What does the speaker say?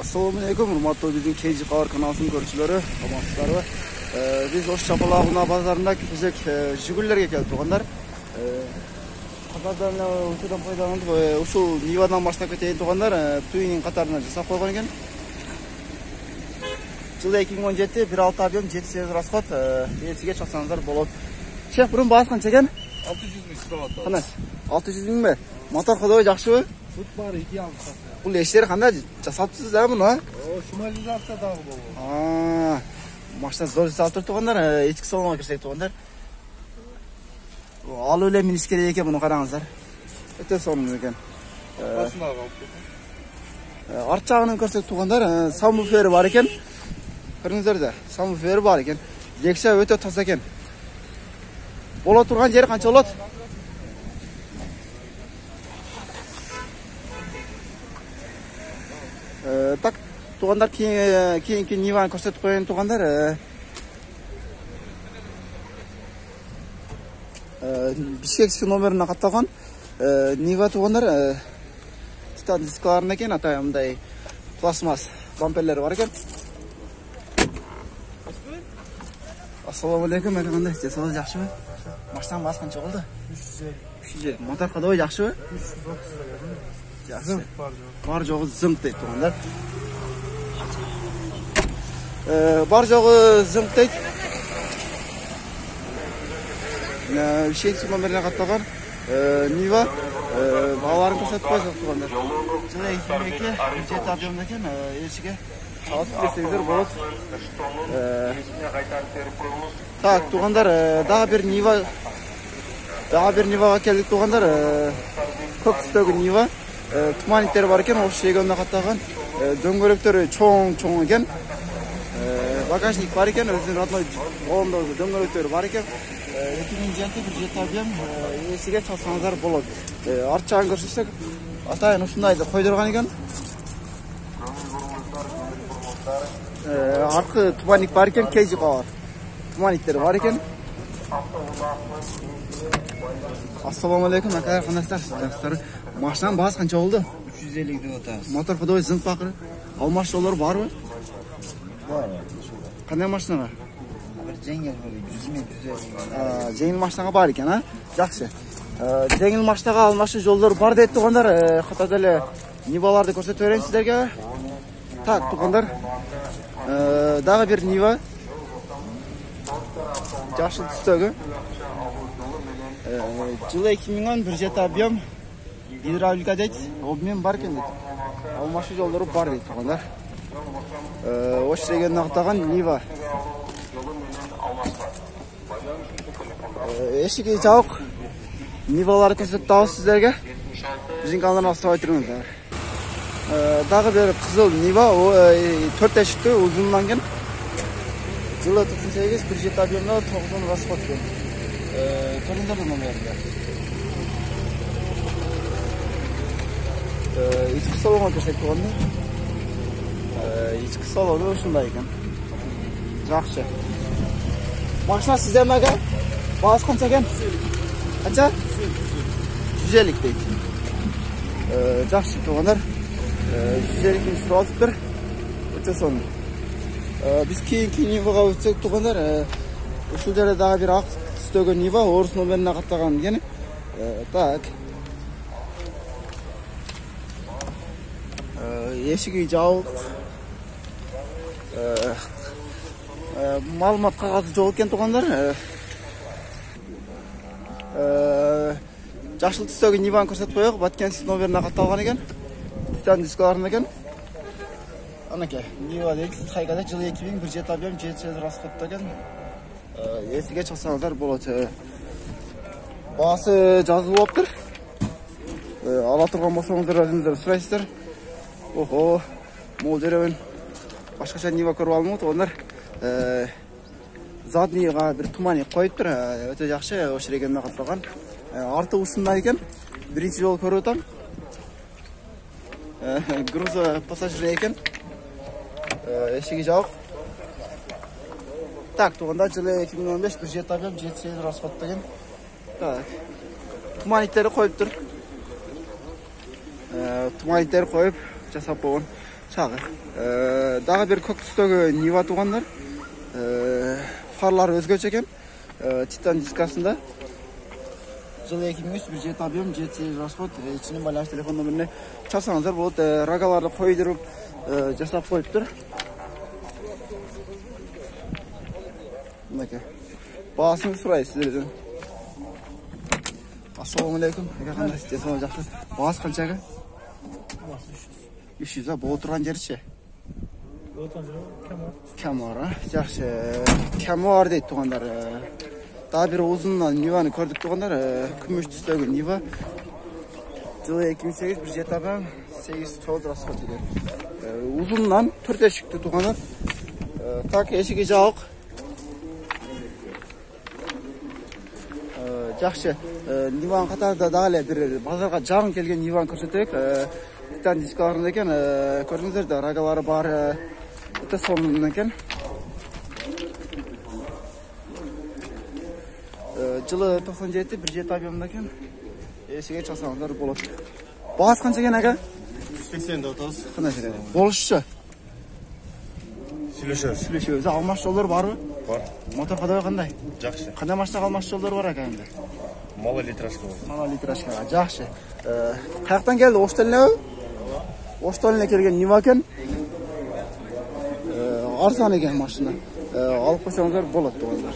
Assalamu alaikum, hurmatly bizim KG Car kanalının görüşçüleri, amansızlar. Biz Oş Çapalağına bazarında küpüzek Jigullerge keldik toğanlar. Qatardan uçudan foydalanып, ушул Нивадан баштап кетейин тоғандар, Туинин қатарына жасап қойған екен. Жылы 2017 1.6 объем 7-8 расход, елсіге чақсаңыздар болады. Шех, бұрын бағасы қанша екен? 600 мың сұрап Қанаш? 600 мың бе? Мотор қадауы жақсы бе? Бұт бар, 2 алып. Бұл ештері қандай жасалыпсыз да мұны? Шумализация дағы болу. Машина зор жасалып тұр тоғандар, ешкі салонға кірсек тоғандар. Ал өле мен ішкере екен бұны қараңыздар. Өте соның екен. Арт жағынан көрсек тоғандар, самбуфері бар екен. Көріңіздер де, самбуфері бар екен. Лекше өте таза екен. Бола тұрған жері қанша болады? Так, туғандар кейін Ниваны көрсетіп қойын туғандар. Бишкекский номеріне қатталған Нива туғандар. Титан дискаларына екен, атайымдай пластмасс бамперлері бар екен. Ассаламу алейкум, қандай жасалы жақсы бе? Машинаның басы қанша болды? 350. Мотор қадауы жақсы бе? 330. Жақсы. Бар жоғы зымқ дейді туғандар. Бар жоғы зымқ дейді. Бишкекский номеріне қатталған Нива бағаларын көрсетіп қойсақ туғандар. Жылы 2002 7 объемда екен, елшіге çalıp kesegіздер болады. Так, туғандар, daha bir Niva'ға келдік туғандар. Көк түстегі Нива. Туманиттері бар екен, осы шегенде қаттаған. Дөңгөлектері чоң екен. Багажник бар екен, өзінің родной қолында дөңгөлектері бар екен. 2007 bir jet объем, есіге çalсаңыздар болады. Арт жағын көрсетсек, атайын ұшындайды қойдырған екен. Arka tumanik var iken KG Car tumanikleri var iken. Assalamu alaikum arkadaşlar. Maşinanın bahası kaça oldu? 350 gidiyor otağız. Motor kadar zınk bakır. Almaş yolları var mı? Var. Kanday maşina var? Cengil böyle 100 Cengil maşinaga var iken ha? Жақсы. Cengil maşinaga almaşı yolları var deyip tuğanlar. Qatarda Nivalarda көрсетіп берейін сіздерге. Так, туғандар. Дағы bir Niva. Жақсы түстегі. Жылы 2010 bir jet объем. Гидравлика дейді. Обмен бар екен дейді. Алмашы жолдары бар дейді туғандар. Осы регионына қаттаған Niva. Ешіге жауық. Niva'ları көрсетіп тауыз сіздерге. Біздің каналдан астырып айтырыңыздар. Дағы bir қызыл Niva, 4 eşikті uzunlanген. Жылы 98 bir jet объемда 90 расход екен. Көріңдер де номерінде. Ешкі салонға көрсек туғанды. Ешкі салоны осындай екен. Жақсы. Машина сізден мәге? Бағасы қанша екен? Қанша? 150 дейді. Жақсы туғандар. 150 bin sürü bir öte sonu. Biz keyin Niva'ga ötsek tuğanlar. Şu yere daha bir ak stöge Niva orus numarına kattagan yani. Tak. Eşigi jauq. Malumat qog'ozi yo'q ekan tuğanlar. Жасыл түстегі Ниваны көрсетіп қойық, Баткенсіз номеріне қатталған екен. Титан дискаларында екен. Анеке, Нива дейді, қайғада жылы 2000 bir jet объем 7 расходта екен. Есіге чықсаңыздар болады. Бағасы жазылып болып тұр. Ала тұрған болсаңыздар өзіңіздер сұрайсыздар. Охо, мол жермен башқаша Нива көріп алынып отыр. Ондар заднийға бір туманик қойып тұр. Өте жақсы, осы регионына қатталған. Арты ұсында екен. Бірінші жол көріп отам. Груза пассажирі екен. Ешіге жауық. Так, туғанда жылы 2015 bir jet объем 7-8 расходта екен. Так. Туманиктері қойып тұр. Туманиктері қойып жасап болған. Çağır. Daha bir көк түстегі Niva туғандар. Farlar özgöçe eкен. Titan diskasында. Жылы 2003 bir jet объем, jet расход, içine байланыш telefon нөміріне чалсаңыздар болады. Рагаларды қойдырып, жасап қойып тұр. Мынакей. Бағасын сұрайсыз сіздерден. Ассалаумағалейкум. Қандай істесіңіз жақсы? Бағасы қаншаға? 300 бұл отырған жері ше? Кәм var. Жақсы. Кәм var дейді туғандар. Daha bir uzundan Niva'nı gördük tuğanlar. Gümüş түстегі Niva. Жылы 2008 bir jet abam 8 çoğu raspat ediyor. Uzundan 4 eşikti tuğanlar. Tak eşiki jauq. Жақсы. Niva'nın qatarda dağılaya bir bazarga жағын келген Niva'nı көрсетейік. Titan diskalarında eкен. Көрдіңіздер де рагалары бар. Өте сонымен екен. Жылы 97 bir jet объемында екен. Есіге чалсаңыздар болады. Бағасы қанша екен аға? 180'de otuz. Қандай екен? Болышшы. Сүйлешеміз. Алмаш жолдар бар ма? Бар. Мотор қадай қандай? Жақсы. Қандай машина алмаш жолдар бар аға енді? Мала литрашка бар. Мала литрашка. Жақсы. Қаяқтан келді? Оштеліне ме? Оштеліне келген Niva екен. Арзан екен машина. Алып қойсаңыздар болады туғандар.